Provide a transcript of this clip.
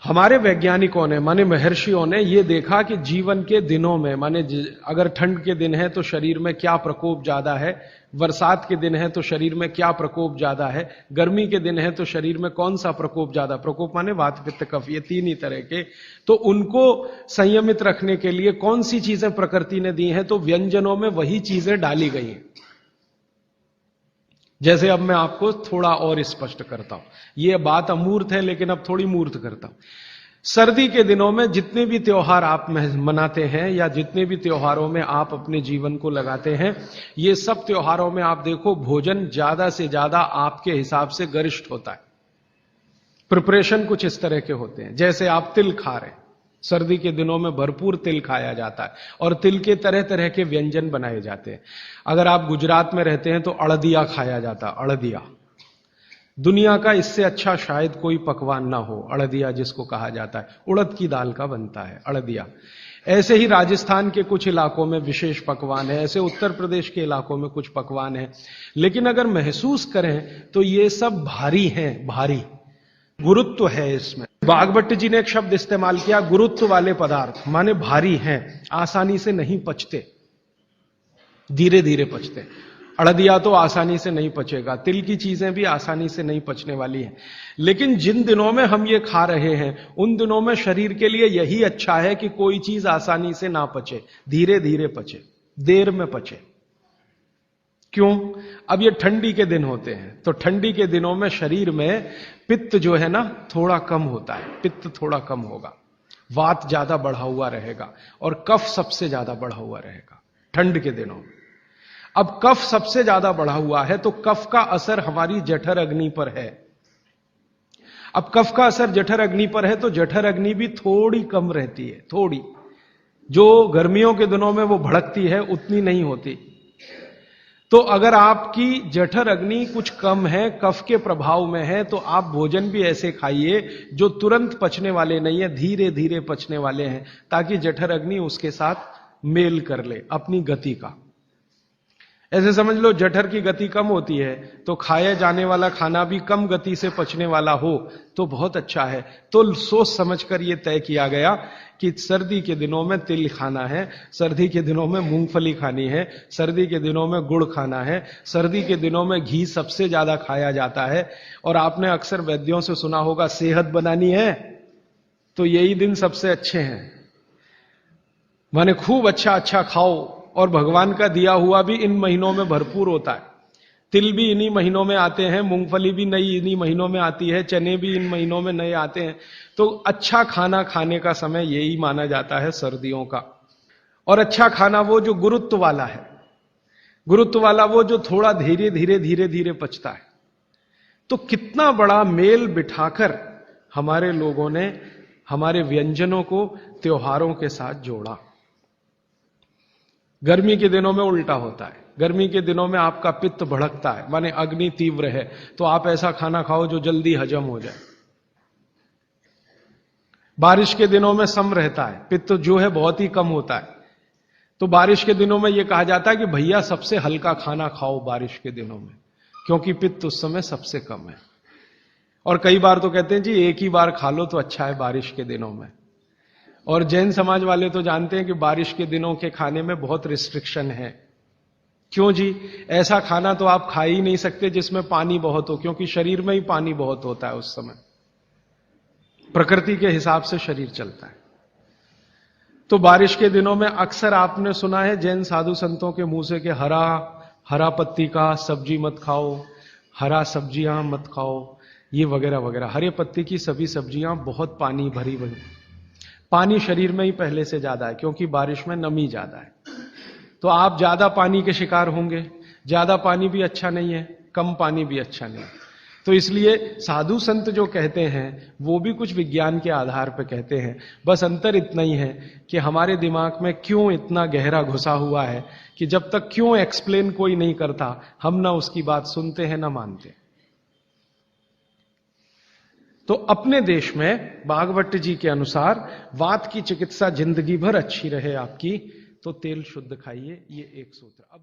हमारे वैज्ञानिकों ने माने महर्षियों ने ये देखा कि जीवन के दिनों में माने अगर ठंड के दिन है तो शरीर में क्या प्रकोप ज्यादा है, बरसात के दिन है तो शरीर में क्या प्रकोप ज्यादा है, गर्मी के दिन है तो शरीर में कौन सा प्रकोप ज्यादा, प्रकोप माने वात पित्त कफ, ये तीन ही तरह के, तो उनको संयमित रखने के लिए कौन सी चीजें प्रकृति ने दी हैं, तो व्यंजनों में वही चीजें डाली गई हैं। जैसे अब मैं आपको थोड़ा और स्पष्ट करता हूं, यह बात अमूर्त है लेकिन अब थोड़ी मूर्त करता हूं। सर्दी के दिनों में जितने भी त्योहार आप मनाते हैं या जितने भी त्योहारों में आप अपने जीवन को लगाते हैं, ये सब त्योहारों में आप देखो भोजन ज्यादा से ज्यादा आपके हिसाब से गरिष्ठ होता है। प्रिपरेशन कुछ इस तरह के होते हैं, जैसे आप तिल खा रहे हैं, सर्दी के दिनों में भरपूर तिल खाया जाता है और तिल के तरह तरह के व्यंजन बनाए जाते हैं। अगर आप गुजरात में रहते हैं तो अड़दिया खाया जाता है, अड़दिया। दुनिया का इससे अच्छा शायद कोई पकवान ना हो, अड़दिया जिसको कहा जाता है, उड़द की दाल का बनता है अड़दिया। ऐसे ही राजस्थान के कुछ इलाकों में विशेष पकवान है, ऐसे उत्तर प्रदेश के इलाकों में कुछ पकवान है। लेकिन अगर महसूस करें तो ये सब भारी हैं, भारी गुरुत्व है इसमें। बागभट्ट जी ने एक शब्द इस्तेमाल किया, गुरुत्व वाले पदार्थ, माने भारी हैं, आसानी से नहीं पचते, धीरे धीरे पचते। अड़दिया तो आसानी से नहीं पचेगा, तिल की चीजें भी आसानी से नहीं पचने वाली हैं। लेकिन जिन दिनों में हम ये खा रहे हैं उन दिनों में शरीर के लिए यही अच्छा है कि कोई चीज आसानी से ना पचे, धीरे धीरे पचे, देर में पचे। क्यों? अब ये ठंडी के दिन होते हैं तो ठंडी के दिनों में शरीर में पित्त जो है ना थोड़ा कम होता है, पित्त थोड़ा कम होगा, वात ज्यादा बढ़ा हुआ रहेगा और कफ सबसे ज्यादा बढ़ा हुआ रहेगा ठंड के दिनों में। अब कफ सबसे ज्यादा बढ़ा हुआ है तो कफ का असर हमारी जठर अग्नि पर है। अब कफ का असर जठर अग्नि पर है तो जठर अग्नि भी थोड़ी कम रहती है, थोड़ी, जो गर्मियों के दिनों में वो भड़कती है उतनी नहीं होती। तो अगर आपकी जठर अग्नि कुछ कम है, कफ के प्रभाव में है, तो आप भोजन भी ऐसे खाइए जो तुरंत पचने वाले नहीं है, धीरे धीरे पचने वाले हैं, ताकि जठर अग्नि उसके साथ मेल कर ले अपनी गति का। ऐसे समझ लो जठर की गति कम होती है तो खाया जाने वाला खाना भी कम गति से पचने वाला हो तो बहुत अच्छा है। तो सोच समझकर यह तय किया गया कि सर्दी के दिनों में तिल खाना है, सर्दी के दिनों में मूंगफली खानी है, सर्दी के दिनों में गुड़ खाना है, सर्दी के दिनों में घी सबसे ज्यादा खाया जाता है। और आपने अक्सर वैद्यों से सुना होगा सेहत बनानी है तो यही दिन सबसे अच्छे हैं, माने खूब अच्छा अच्छा खाओ। और भगवान का दिया हुआ भी इन महीनों में भरपूर होता है। तिल भी इन्हीं महीनों में आते हैं, मूंगफली भी नई इन्हीं महीनों में आती है, चने भी इन महीनों में नए आते हैं। तो अच्छा खाना खाने का समय यही माना जाता है सर्दियों का। और अच्छा खाना वो जो गुरुत्व वाला है, गुरुत्व वाला वो जो थोड़ा धीरे धीरे धीरे धीरे पचता है। तो कितना बड़ा मेल बिठाकर हमारे लोगों ने हमारे व्यंजनों को त्योहारों के साथ जोड़ा। गर्मी के दिनों में उल्टा होता है, गर्मी के दिनों में आपका पित्त भड़कता है, माने अग्नि तीव्र है, तो आप ऐसा खाना खाओ जो जल्दी हजम हो जाए। बारिश के दिनों में सम रहता है, पित्त जो है बहुत ही कम होता है, तो बारिश के दिनों में यह कहा जाता है कि भैया सबसे हल्का खाना खाओ बारिश के दिनों में, क्योंकि पित्त उस समय सबसे कम है। और कई बार तो कहते हैं जी एक ही बार खा लो तो अच्छा है बारिश के दिनों में। और जैन समाज वाले तो जानते हैं कि बारिश के दिनों के खाने में बहुत रिस्ट्रिक्शन है। क्यों जी? ऐसा खाना तो आप खा ही नहीं सकते जिसमें पानी बहुत हो, क्योंकि शरीर में ही पानी बहुत होता है उस समय, प्रकृति के हिसाब से शरीर चलता है। तो बारिश के दिनों में अक्सर आपने सुना है जैन साधु संतों के मुंह से कि हरा पत्ती का सब्जी मत खाओ, हरा सब्जियां मत खाओ, ये वगैरह वगैरह। हरे पत्ती की सभी सब्जियां बहुत पानी भरी भरी, पानी शरीर में ही पहले से ज्यादा है क्योंकि बारिश में नमी ज्यादा है, तो आप ज्यादा पानी के शिकार होंगे। ज्यादा पानी भी अच्छा नहीं है, कम पानी भी अच्छा नहीं। तो इसलिए साधु संत जो कहते हैं वो भी कुछ विज्ञान के आधार पर कहते हैं। बस अंतर इतना ही है कि हमारे दिमाग में क्यों इतना गहरा घुसा हुआ है कि जब तक क्यों एक्सप्लेन कोई नहीं करता हम ना उसकी बात सुनते हैं ना मानते। तो अपने देश में बागभट्ट जी के अनुसार वात की चिकित्सा जिंदगी भर अच्छी रहे आपकी, तो तेल शुद्ध खाइए, ये एक सूत्र। अब